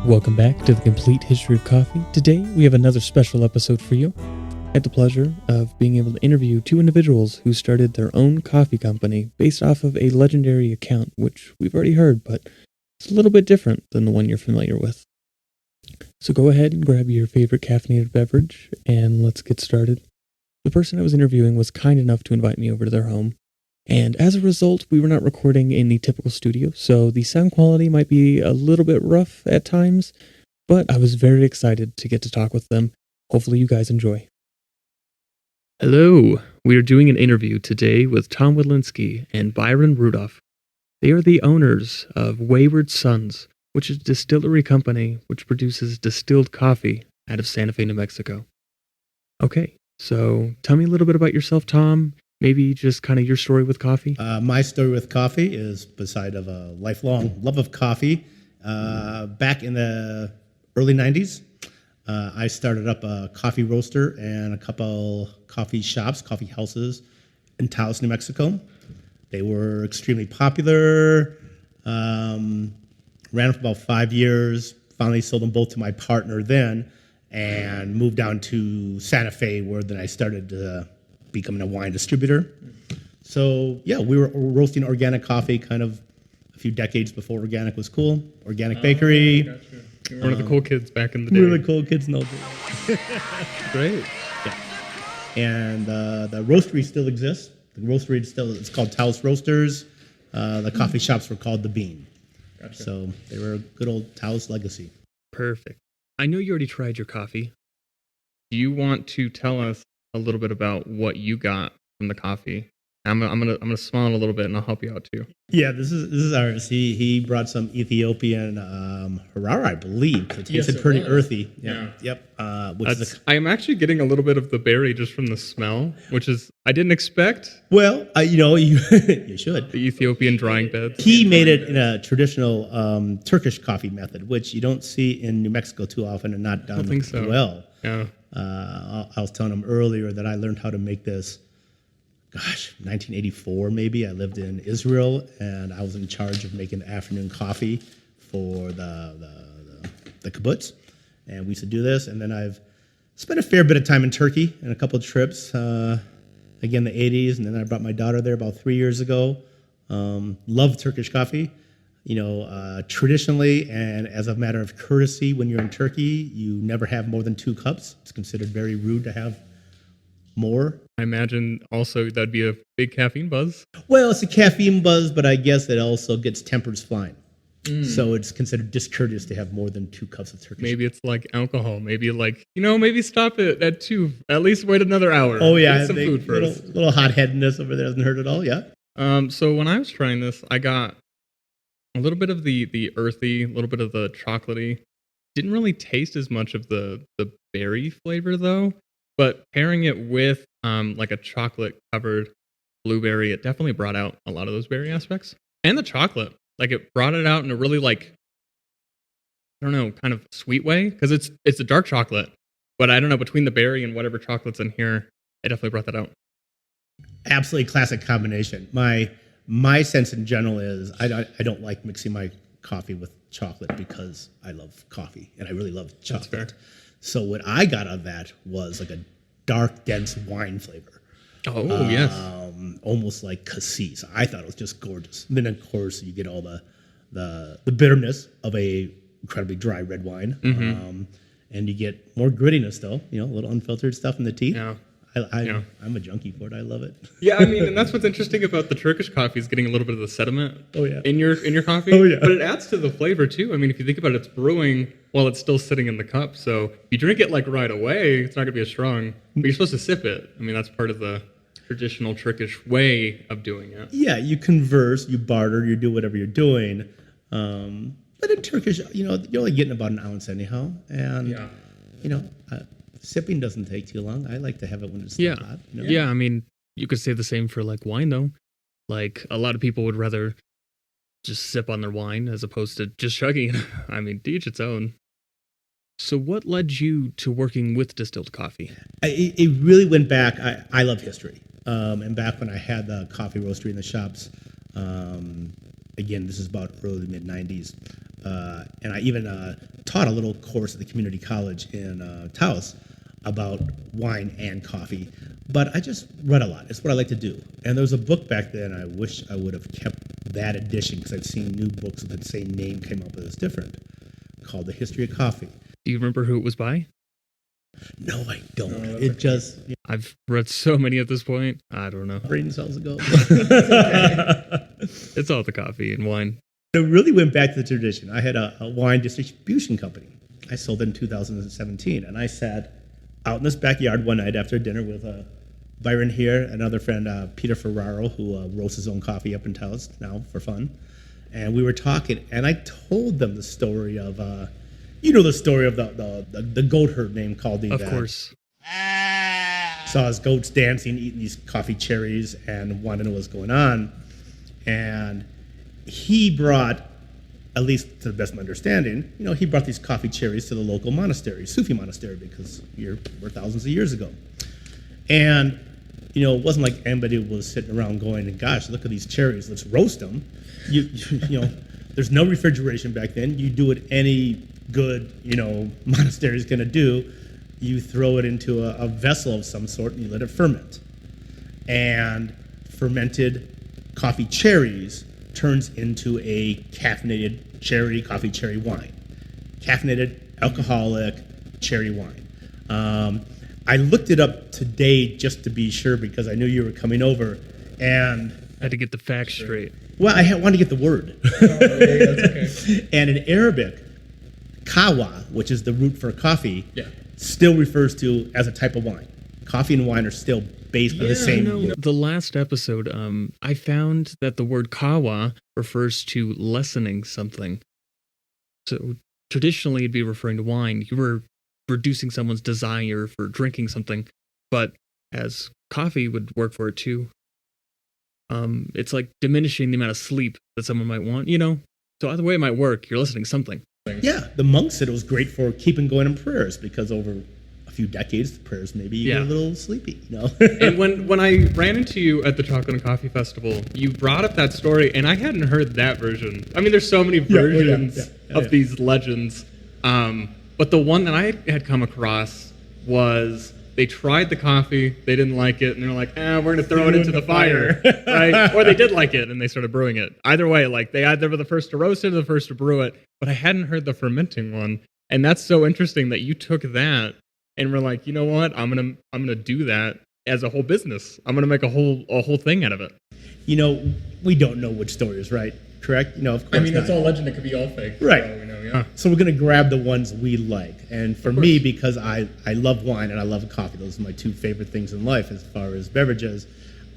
Welcome back to the Complete History of Coffee. Today we have another special episode for you. I had the pleasure of being able to interview two individuals who started their own coffee company based off of a legendary account, which we've already heard, but it's a little bit different than the one you're familiar with. So go ahead and grab your favorite caffeinated beverage, and let's get started. The person I was interviewing was kind enough to invite me over to their home, and as a result, we were not recording in the typical studio, so the sound quality might be a little bit rough at times, but I was very excited to get to talk with them. Hopefully you guys enjoy. Hello, we are doing an interview today with Tom Widlinski and Byron Rudolph. They are the owners of Wayward Sons, which is a distillery company which produces distilled coffee out of Santa Fe, New Mexico. Okay, so tell me a little bit about yourself, Tom. Maybe just kind of your story with coffee. My story with coffee is beside of a lifelong love of coffee. Back in the early 90s, I started up a coffee roaster and a couple coffee shops, coffee houses in Taos, New Mexico. They were extremely popular, ran for about 5 years, finally sold them both to my partner then, and moved down to Santa Fe, where then I started becoming a wine distributor. So yeah, we were roasting organic coffee kind of a few decades before organic was cool. Organic bakery. Gotcha. You were one of the cool kids back in the day. We were the cool kids in those days. Great. Yeah. And the roastery still exists. The roastery it's called Taos Roasters. The coffee shops were called The Bean. Gotcha. So they were a good old Taos legacy. Perfect. I know you already tried your coffee. Do you want to tell us a little bit about what you got from the coffee? I'm gonna smile a little bit and I'll help you out too. Yeah, this is ours. He brought some Ethiopian Harara, I believe. It tasted pretty earthy. Yeah. Yep. I'm actually getting a little bit of the berry just from the smell, which is I didn't expect. Well, you should. The Ethiopian drying beds. He made it in a traditional Turkish coffee method, which you don't see in New Mexico too often and not done well. Yeah. I was telling him earlier that I learned how to make this, 1984 maybe. I lived in Israel, and I was in charge of making the afternoon coffee for the kibbutz. And we used to do this, and then I've spent a fair bit of time in Turkey and a couple of trips, again, the 80s, and then I brought my daughter there about 3 years ago. Love Turkish coffee. Traditionally and as a matter of courtesy, when you're in Turkey, you never have more than 2 cups. It's considered very rude to have more. I imagine also that'd be a big caffeine buzz. Well, it's a caffeine buzz, but I guess it also gets tempers flying. So it's considered discourteous to have more than 2 cups of Turkish. Maybe it's like alcohol. Maybe maybe stop it at 2. At least wait another hour. Oh yeah, get some food first. Little hot-headedness over there doesn't hurt at all. Yeah. So when I was trying this, I got a little bit of the earthy, a little bit of the chocolatey. Didn't really taste as much of the berry flavor though. But pairing it with like a chocolate covered blueberry, it definitely brought out a lot of those berry aspects. And the chocolate, like it brought it out in a really kind of sweet way, because it's a dark chocolate. But I don't know, between the berry and whatever chocolate's in here, it definitely brought that out. Absolutely classic combination. My sense in general is I don't like mixing my coffee with chocolate because I love coffee and I really love chocolate. So what I got on that was like a dark, dense wine flavor. Oh, yes. Almost like cassis. I thought it was just gorgeous. And then of course you get all the bitterness of a incredibly dry red wine. And you get more grittiness though, a little unfiltered stuff in the teeth. Yeah. I'm a junkie for it. I love it. Yeah, I mean, and that's what's interesting about the Turkish coffee is getting a little bit of the sediment in your coffee. Oh, yeah. But it adds to the flavor, too. I mean, if you think about it, it's brewing while it's still sitting in the cup. So if you drink it right away, it's not going to be as strong. But you're supposed to sip it. I mean, that's part of the traditional Turkish way of doing it. Yeah, you converse, you barter, you do whatever you're doing. But in Turkish, you're only getting about an ounce anyhow. And, sipping doesn't take too long. I like to have it when it's still hot. Yeah, I mean, you could say the same for wine though. Like a lot of people would rather just sip on their wine as opposed to just chugging. I mean, to each its own. So what led you to working with distilled coffee? It really went back. I love history. And back when I had the coffee roastery in the shops, Again, this is about early mid '90s, and I even taught a little course at the community college in Taos about wine and coffee. But I just read a lot. It's what I like to do. And there was a book back then. I wish I would have kept that edition because I've seen new books with the same name came up, but it's different, called The History of Coffee. Do you remember who it was by? No, I don't. It just... I've read so many at this point. I don't know. Brain cells ago. It's all the coffee and wine. It really went back to the tradition. I had a wine distribution company. I sold it in 2017, and I sat out in this backyard one night after dinner with Byron here, another friend, Peter Ferraro, who roasts his own coffee up in Taos now for fun. And we were talking, and I told them the story of, the story of the goat herd named Kaldi. Of course. Saw his goats dancing, eating these coffee cherries, and wanted to know what's going on. And he brought, at least to the best of my understanding, he brought these coffee cherries to the local monastery, Sufi monastery, because we're thousands of years ago. And, it wasn't like anybody was sitting around going, gosh, look at these cherries, let's roast them. There's no refrigeration back then. You do what any good, monastery is going to do. You throw it into a vessel of some sort and you let it ferment. And fermented coffee cherries turns into a caffeinated coffee cherry wine. Caffeinated, alcoholic cherry wine. I looked it up today just to be sure because I knew you were coming over, and I had to get the facts straight. Well, I wanted to get the word. That's okay. And in Arabic, kawa, which is the root for coffee, still refers to as a type of wine. Coffee and wine are still based on the same. The last episode, I found that the word kawa refers to lessening something. So traditionally, it'd be referring to wine. You were reducing someone's desire for drinking something, but as coffee would work for it too. It's like diminishing the amount of sleep that someone might want, So either way it might work, you're listening to something. Yeah, the monks said it was great for keeping going in prayers because over a few decades, the prayers maybe you get a little sleepy, And when I ran into you at the Chocolate and Coffee Festival, you brought up that story, and I hadn't heard that version. I mean, there's so many versions of these legends. But the one that I had come across was they tried the coffee, they didn't like it, and they're like, we're going to throw it into the fire, right? Or they did like it, and they started brewing it. Either way, like they either were the first to roast it or the first to brew it, but I hadn't heard the fermenting one. And that's so interesting that you took that and were like, you know what, I'm gonna do that as a whole business. I'm gonna make a whole thing out of it. We don't know which story is right, correct? Of course. I mean, it's all legend. It could be all fake. Right. So, So we're going to grab the ones we like. And for me, because I love wine and I love coffee, those are my two favorite things in life as far as beverages,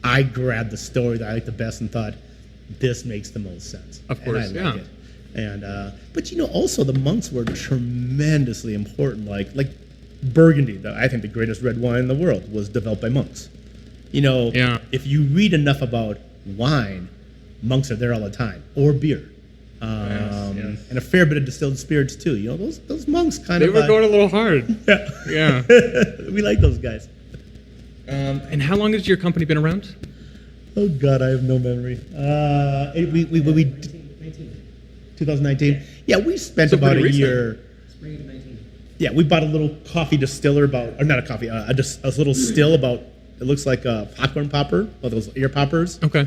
I grabbed the story that I like the best and thought, this makes the most sense. Of course, and I like it. And, but also the monks were tremendously important. Like Burgundy, I think the greatest red wine in the world, was developed by monks. If you read enough about wine, monks are there all the time, or beer. And a fair bit of distilled spirits too. Those monks kind of... They were going a little hard. Yeah. We like those guys. And how long has your company been around? Oh God, I have no memory. We 2019. Yeah, we spent about a year. Spring of 19. Yeah, we bought a little coffee distiller or not a coffee, a little still about, it looks like a popcorn popper, or those ear poppers. Okay.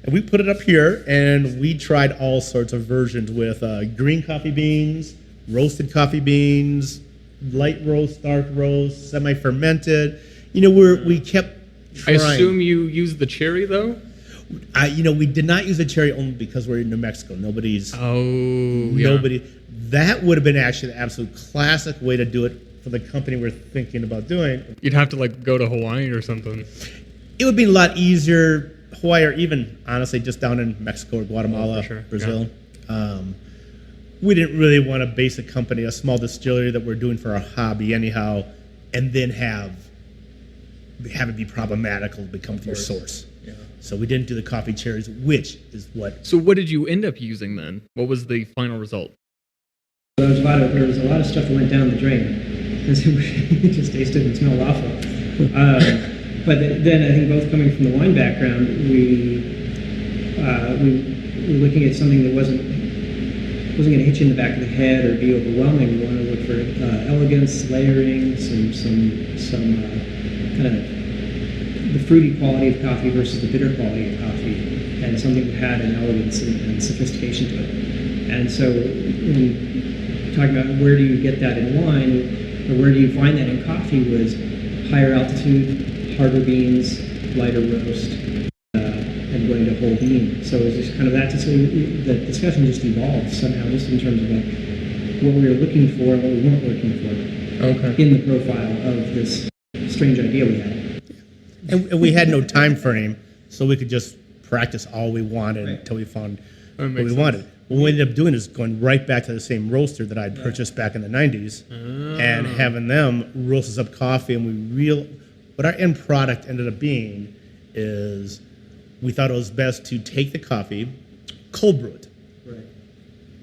And we put it up here, and we tried all sorts of versions with green coffee beans, roasted coffee beans, light roast, dark roast, semi-fermented. We kept trying. I assume you used the cherry, though? We did not use the cherry only because we're in New Mexico. Nobody. That would have been actually the absolute classic way to do it for the company we're thinking about doing. You'd have to go to Hawaii or something. It would be a lot easier. Hawaii, or even honestly just down in Mexico or Guatemala, Brazil. Yeah. We didn't really want to base a small distillery that we're doing for our hobby anyhow, and then have it be problematical to become your source. Yeah. So we didn't do the coffee cherries, which is what... So what did you end up using then? What was the final result? There was a lot of stuff that went down the drain because it just tasted and smelled awful. But then I think both coming from the wine background, we we're looking at something that wasn't going to hit you in the back of the head or be overwhelming. We want to look for elegance, layering, some kind of the fruity quality of coffee versus the bitter quality of coffee, and something that had an elegance and sophistication to it. And so, when talking about where do you get that in wine, or where do you find that in coffee, was higher altitude, harder beans, lighter roast, and going to whole bean. So it was just kind of that. So the discussion just evolved somehow, just in terms of like what we were looking for and what we weren't looking for in the profile of this strange idea we had. And we had no time frame, so we could just practice all we wanted until we found what we wanted. What we ended up doing is going right back to the same roaster that I'd purchased back in the 90s and having them roast us up coffee. And what our end product ended up being is we thought it was best to take the coffee, cold brew it. Right.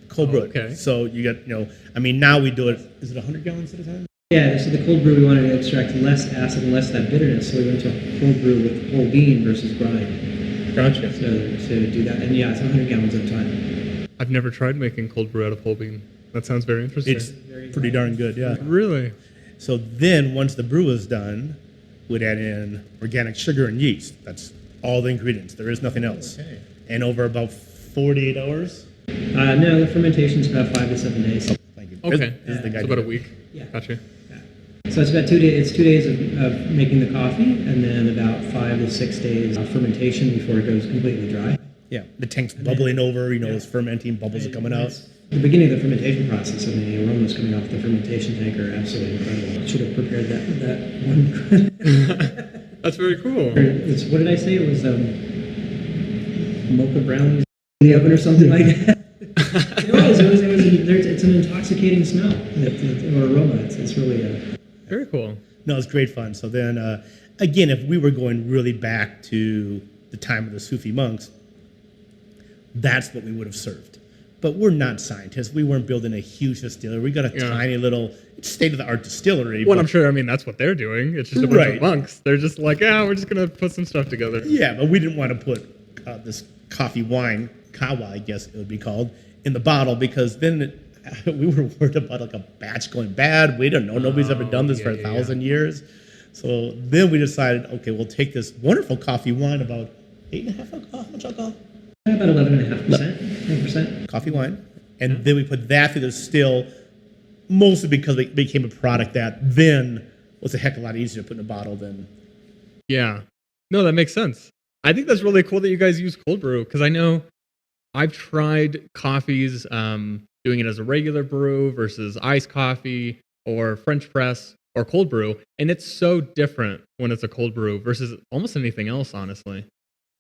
Cold brew it. So you got, now we do it, is it 100 gallons at a time? Yeah, so the cold brew, we wanted to extract less acid and less that bitterness, so we went to a cold brew with whole bean versus grind. Gotcha. So to do that, and yeah, it's 100 gallons at a time. I've never tried making cold brew out of whole bean. That sounds very interesting. It's pretty darn good, yeah. Really? So then, once the brew is done, we'd add in organic sugar and yeast. That's all the ingredients. There is nothing else. Okay. And over about 48 hours? No, the fermentation's about 5 to 7 days. Oh, thank you. Okay. This is the guy. It's about a week. Yeah. Gotcha. So it's about 2 days. It's 2 days of making the coffee, and then about 5 to 6 days of fermentation before it goes completely dry. Yeah, the tank's bubbling over. It's fermenting. Bubbles are coming out. The beginning of the fermentation process and the aromas coming off the fermentation tank are absolutely incredible. I should have prepared that one. That's very cool. What did I say? It was mocha brownies in the oven or something like that. It's an intoxicating smell or aroma. It's really very cool. No, it's great fun. So then, again, if we were going really back to the time of the Sufi monks, that's what we would have served. But we're not scientists. We weren't building a huge distillery. We got a tiny little state-of-the-art distillery. Well, I'm sure. That's what they're doing. It's just a bunch of monks. They're just like, we're just gonna put some stuff together. Yeah, but we didn't want to put this coffee wine, kawa, I guess it would be called, in the bottle, because then we were worried about like a batch going bad. We don't know. Nobody's ever done this for 1,000 years. So then we decided, okay, we'll take this wonderful coffee wine, about 8.5 alcohol. How much alcohol? About 11.5%, 10%. Coffee wine. And then we put that through the still, mostly because it became a product that then was a heck of a lot easier to put in a bottle than... Yeah. No, that makes sense. I think that's really cool that you guys use cold brew, because I know I've tried coffees doing it as a regular brew versus iced coffee or French press or cold brew, and it's so different when it's a cold brew versus almost anything else, honestly.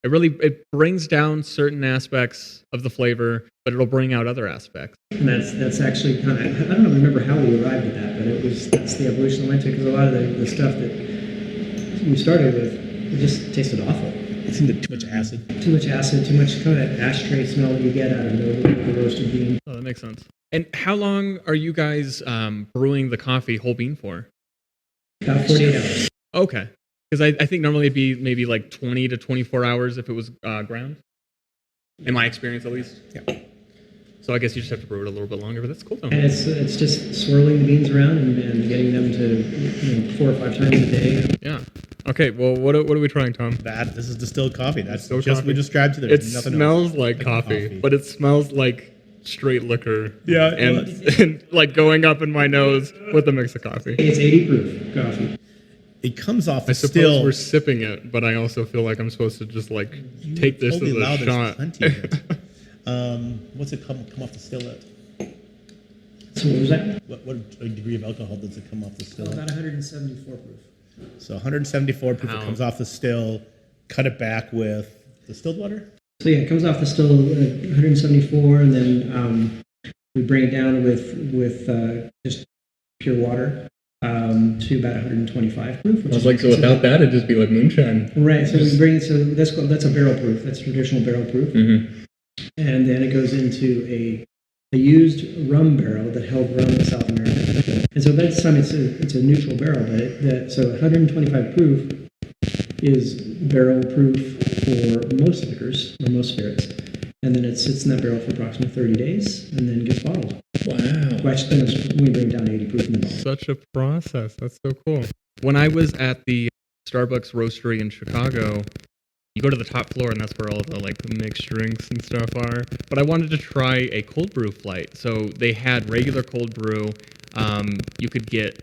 It brings down certain aspects of the flavor, but it'll bring out other aspects. And that's actually kind of, I don't remember how we arrived at that, but that's the evolution I went to, because a lot of the stuff that we started with, it just tasted awful. It seemed too much acid. Too much acid, too much kind of that ashtray smell that you get out of the roasted bean. Oh, that makes sense. And how long are you guys brewing the coffee whole bean for? About 48 hours. Okay. Because I think normally it'd be maybe like 20 to 24 hours if it was ground. In my experience, at least. Yeah. So I guess you just have to brew it a little bit longer, but that's cool though. And it's just swirling the beans around and getting them to 4 or 5 times a day. Yeah. Okay. Well, what are we trying, Tom? This is distilled coffee. That's distilled just coffee. We described to there. It smells like coffee, but it smells like straight liquor. Yeah. And like going up in my nose with a mix of coffee. It's 80 proof coffee. It comes off the I suppose still. we're sipping it, but I also feel like I'm supposed to just like take this as a shot. What's it come off the still at? So what was that? What degree of alcohol does it come off the still? About 174 proof. So 174 proof. It comes off the still. Cut it back with distilled water. So yeah, it comes off the still 174, and then we bring it down with just pure water. To about 125 proof. I was like, so without that, it'd just be like moonshine. Right. So we bring it. So that's a barrel proof. That's traditional barrel proof. Mm-hmm. And then it goes into a used rum barrel that held rum in South America. And so by this time it's a neutral barrel, but so 125 proof is barrel proof for most liquors or most spirits. and then it sits in that barrel for approximately 30 days, and then gets bottled. Wow. Watch spin we bring it down to 80 proof in the bottle. Such a process. That's so cool. When I was at the Starbucks roastery in Chicago, you go to the top floor and that's where all the like mixed drinks and stuff are. But I wanted to try a cold brew flight. So they had regular cold brew. You could get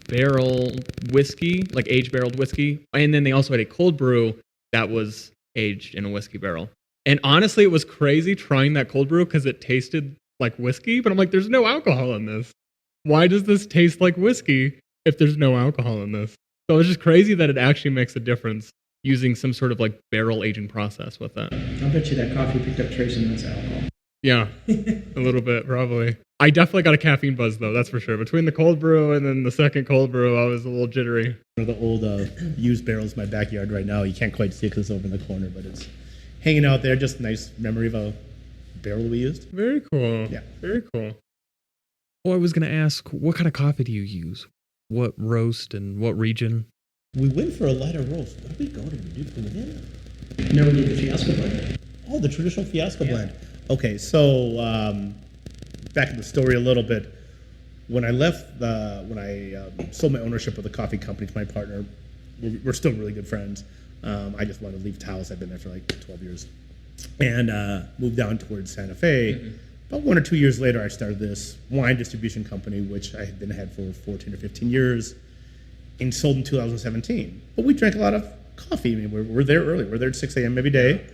barrel whiskey, like aged barreled whiskey. And then they also had a cold brew that was aged in a whiskey barrel. And honestly, it was crazy trying that cold brew because it tasted like whiskey. But I'm like, there's no alcohol in this. Why does this taste like whiskey if there's no alcohol in this? So it was just crazy that it actually makes a difference using some sort of like barrel aging process with that. I'll bet you that coffee picked up trace amounts of alcohol. Yeah, a little bit probably. I definitely got a caffeine buzz though, that's for sure. Between the cold brew and then the second cold brew, I was a little jittery. One of the old used barrels in my backyard right now. You can't quite see it because it's over in the corner, but it's hanging out there. Just a nice memory of a barrel we used. Very cool. Yeah. Very cool. Well, I was going to ask, what kind of coffee do you use? What roast and what region? We went for a lighter roast. What did we go to? Did we did? Never did the Fiasco blend. Oh, the traditional Fiasco blend. Okay, so back in the story a little bit. When I left, when I sold my ownership of the coffee company to my partner, we're still really good friends. I just wanted to leave Taos. I've been there for like 12 years. And moved down towards Santa Fe. Mm-hmm. About 1 or 2 years later, I started this wine distribution company, which I had been had for 14 or 15 years, and sold in 2017. But we drank a lot of coffee. I mean, we're there early. We're there at 6 a.m. every day.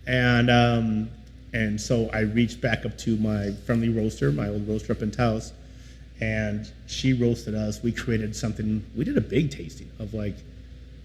And so I reached back up to my friendly roaster, my old roaster up in Taos, and she roasted us. We created something. We did a big tasting of like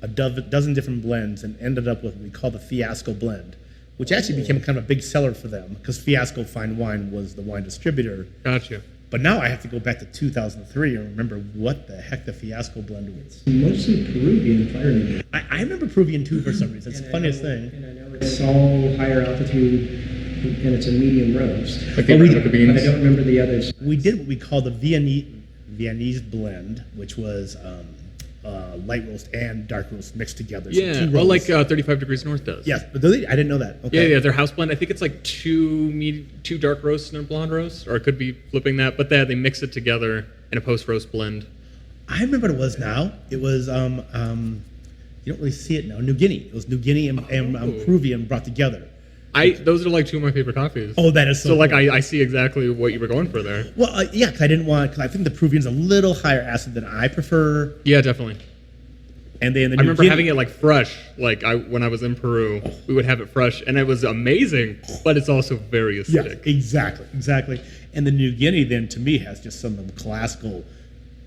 a dozen different blends and ended up with what we call the Fiasco blend, which actually became kind of a big seller for them because Fiasco Fine Wine was the wine distributor. Gotcha. But now I have to go back to 2003 and remember what the heck the Fiasco blend was. Mostly Peruvian fire needle. I remember Peruvian too for some reason. It's the funniest thing. And I know it's all higher altitude, and it's a medium roast. Like the beans. But I don't remember the others. We did what we call the Viennese blend, which was light roast and dark roast mixed together. Yeah, so well, like 35 Degrees North does. Yes, but I didn't know that. Okay. Yeah, their house blend. I think it's like two dark roasts and a blonde roast, or it could be flipping that. But they mix it together in a post roast blend. I remember what it was now. It was you don't really see it now. New Guinea. It was New Guinea and Peruvian brought together. Those are like two of my favorite coffees. Oh, that is so. So like cool. I see exactly what you were going for there. Well, yeah, because I think the Peruvian's a little higher acid than I prefer. Yeah, definitely. And then I remember having it like fresh. Like when I was in Peru, we would have it fresh, and it was amazing. But it's also very acidic. Yeah, exactly. And the New Guinea then to me has just some of the classical,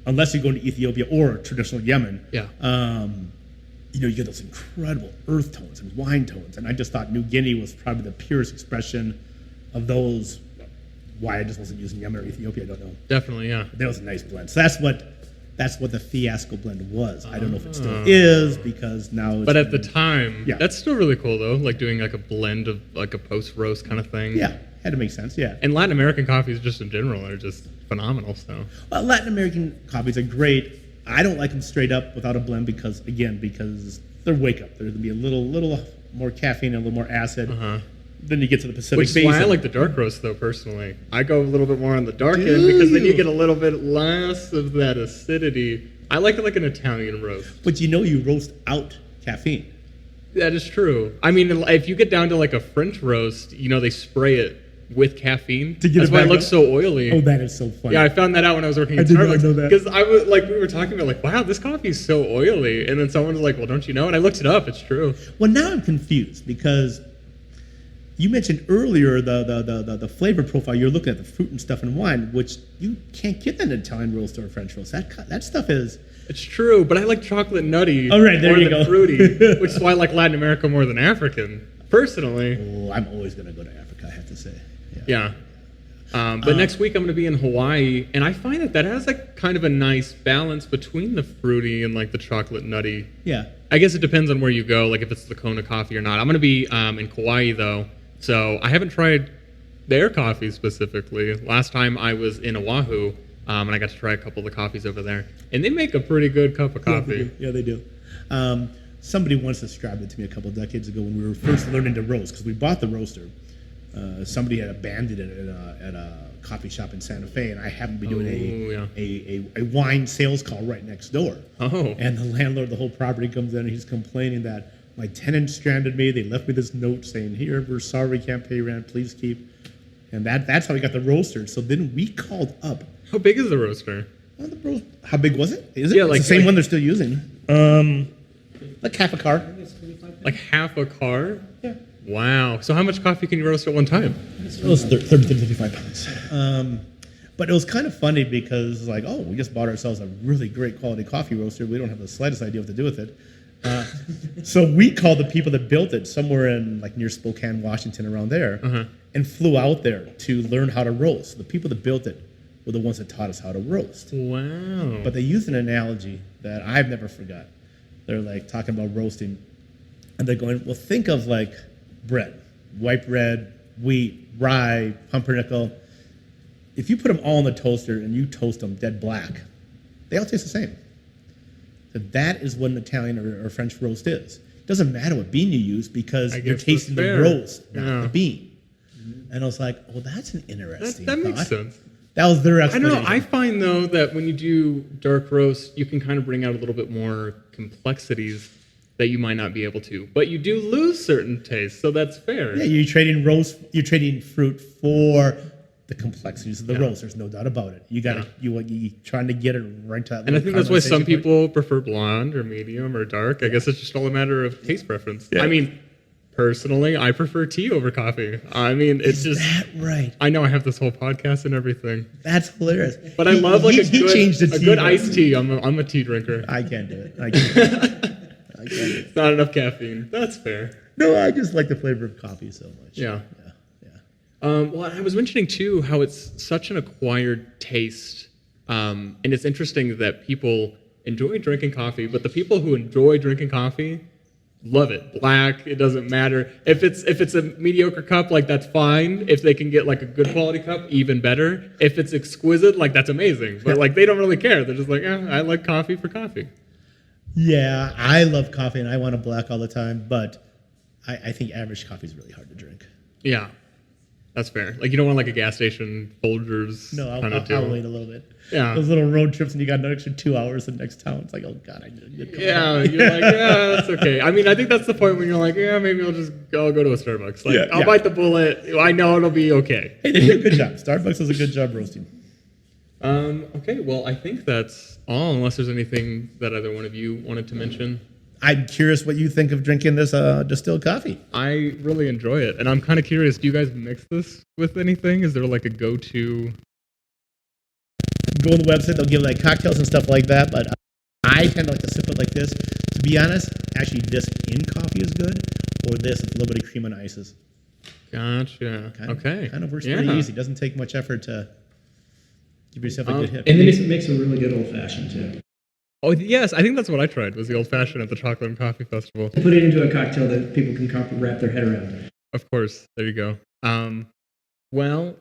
unless you go to Ethiopia or traditional Yemen. Yeah. You get those incredible earth tones and wine tones, and I just thought New Guinea was probably the purest expression of those. Why I just wasn't using Yemen or Ethiopia, I don't know. Definitely, yeah. But that was a nice blend. So that's what the Fiasco blend was. I don't know if it still is because now it's... But at the time, that's still really cool though, like doing like a blend of like a post-roast kind of thing. Yeah, had to make sense, yeah. And Latin American coffees just in general are just phenomenal, so. Well, Latin American coffees are great. I don't like them straight up without a blend because they're wake up. There's going to be a little more caffeine and a little more acid. Uh-huh. Then you get to the Pacific Basin. Which is why I like the dark roast, though, personally. I go a little bit more on the dark end because then you get a little bit less of that acidity. I like it like an Italian roast. But you roast out caffeine. That is true. I mean, if you get down to like a French roast, they spray it with caffeine. That's why it looks so oily. Oh, that is so funny. Yeah, I found that out when I was working at Starbucks. I did not know that. Because we were talking about wow, this coffee is so oily. And then someone was like, well, don't you know? And I looked it up. It's true. Well, now I'm confused because... You mentioned earlier the flavor profile. You're looking at the fruit and stuff in wine, which you can't get that in Italian roast or a French roast. That stuff is... It's true, but I like chocolate nutty more than fruity, which is why I like Latin America more than African, personally. Oh, I'm always going to go to Africa, I have to say. Yeah. But next week I'm going to be in Hawaii, and I find that has like kind of a nice balance between the fruity and like the chocolate nutty. Yeah. I guess it depends on where you go, like if it's the Kona coffee or not. I'm going to be in Kauai though. So I haven't tried their coffee specifically. Last time I was in Oahu, and I got to try a couple of the coffees over there. And they make a pretty good cup of coffee. Yeah, they do. somebody once described it to me a couple of decades ago when we were first learning to roast, because we bought the roaster. Somebody had abandoned it at a coffee shop in Santa Fe, and I happened to be doing a wine sales call right next door. Oh. And the landlord of the whole property comes in, and he's complaining that my tenants stranded me. They left me this note saying, "Here, we're sorry we can't pay rent. Please keep." And that's how we got the roaster. So then we called up. How big is the roaster? How big was it? Is it? Yeah, It's like- the same like- one they're still using. Like half a car. Like half a car? Yeah. Wow. So how much coffee can you roast at one time? It was 30 to 55 pounds. But it was kind of funny because, like, oh, we just bought ourselves a really great quality coffee roaster. We don't have the slightest idea what to do with it. So we called the people that built it somewhere in, like, near Spokane, Washington, around there, and flew out there to learn how to roast. The people that built it were the ones that taught us how to roast. Wow. But they used an analogy that I've never forgot. They're, like, talking about roasting, and they're going, well, think of, like, bread, white bread, wheat, rye, pumpernickel. If you put them all in the toaster and you toast them dead black, they all taste the same. So that is what an Italian or French roast is. It doesn't matter what bean you use because you're tasting the fair. roast, not the bean. And I was like, oh, that's an interesting That makes thought. sense. That was their I explanation. don't know. I find, though, that when you do dark roast, you can kind of bring out a little bit more complexities that you might not be able to. But you do lose certain tastes, so that's fair. Yeah, you're trading fruit for the complexities of the roast. There's no doubt about it. You got you trying to get it right to that. And I think that's why some caramelization point. people prefer blonde or medium or dark. I guess it's just all a matter of taste preference. Yeah. I mean, personally, I prefer tea over coffee. I mean, it's Is just... that right? I know I have this whole podcast and everything. That's hilarious. But I love like he changed the a tea, good though. iced tea. I'm a tea drinker. I can't do it. I can't do it. It's not enough caffeine. That's fair. No, I just like the flavor of coffee so much. Yeah. Well, I was mentioning too how it's such an acquired taste, and it's interesting that people enjoy drinking coffee, but the people who enjoy drinking coffee love it. Black, it doesn't matter. If it's a mediocre cup, like that's fine. If they can get like a good quality cup, even better. If it's exquisite, like that's amazing. But like they don't really care. They're just like, I like coffee for coffee. Yeah, I love coffee and I want a black all the time, but I think average coffee is really hard to drink. Yeah. That's fair. Like you don't want like a gas station Folgers kind of deal. I'll wait a little bit. Yeah. Those little road trips and you got an extra 2 hours the next town. It's like, oh God, I need a good coffee. Yeah, you're like, yeah, that's okay. I mean, I think that's the point when you're like, yeah, maybe I'll go to a Starbucks. Like, I'll bite the bullet. I know it'll be okay. Hey, they did a good job. Starbucks does a good job roasting. Okay, well, I think that's all, unless there's anything that either one of you wanted to mention. I'm curious what you think of drinking this distilled coffee. I really enjoy it, and I'm kind of curious, do you guys mix this with anything? Is there like a go-to? Go on the website, they'll give like cocktails and stuff like that, but I kind of like to sip it like this. To be honest, actually this in coffee is good, or this with a little bit of cream and ices. Gotcha. Okay. Kind of works pretty easy. Doesn't take much effort to give yourself a good hit. And then it makes a really good old fashioned too. Oh, yes, I think that's what I tried, was the old-fashioned at the Chocolate and Coffee Festival. Put it into a cocktail that people can wrap their head around. Of course. There you go. Well,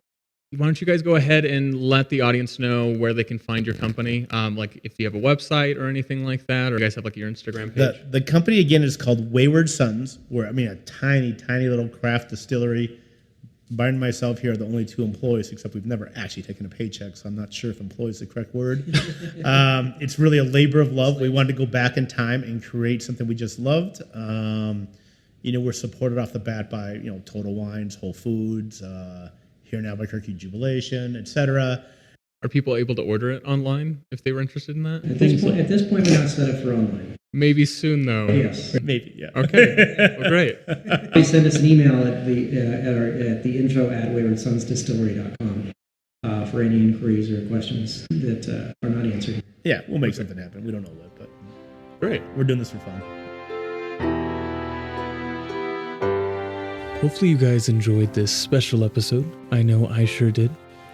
why don't you guys go ahead and let the audience know where they can find your company? Like if you have a website or anything like that, or you guys have like your Instagram page? The company, again, is called Wayward Sons. A tiny, tiny little craft distillery. Byron and myself here are the only 2 employees, except we've never actually taken a paycheck, so I'm not sure if employee is the correct word. It's really a labor of love. We wanted to go back in time and create something we just loved. We're supported off the bat by, Total Wines, Whole Foods, here in Albuquerque, Jubilation, etc. Are people able to order it online if they were interested in that? At this point, we're not set up for online. Maybe soon, though. Yes. Maybe, yeah. Okay. Well, great. Please send us an email at the info@waywardsonsdistillery.com for any inquiries or questions that are not answered. Yeah, we'll make something happen. We don't know what, but Great. We're doing this for fun. Hopefully you guys enjoyed this special episode. I know I sure did.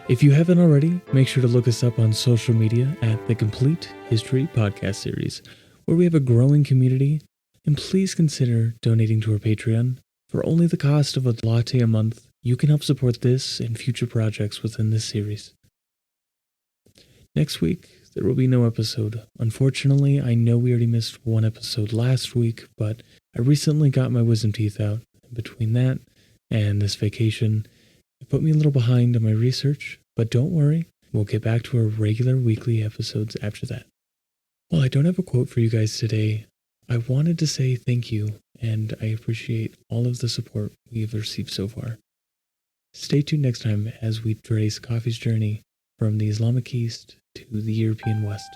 If you haven't already, make sure to look us up on social media at the Complete History Podcast Series, where we have a growing community, and please consider donating to our Patreon. For only the cost of a latte a month, you can help support this and future projects within this series. Next week, there will be no episode. Unfortunately, I know we already missed one episode last week, but I recently got my wisdom teeth out. Between that and this vacation, it put me a little behind on my research, but don't worry, we'll get back to our regular weekly episodes after that. Well, I don't have a quote for you guys today. I wanted to say thank you, and I appreciate all of the support we've received so far. Stay tuned next time as we trace coffee's journey from the Islamic East to the European West.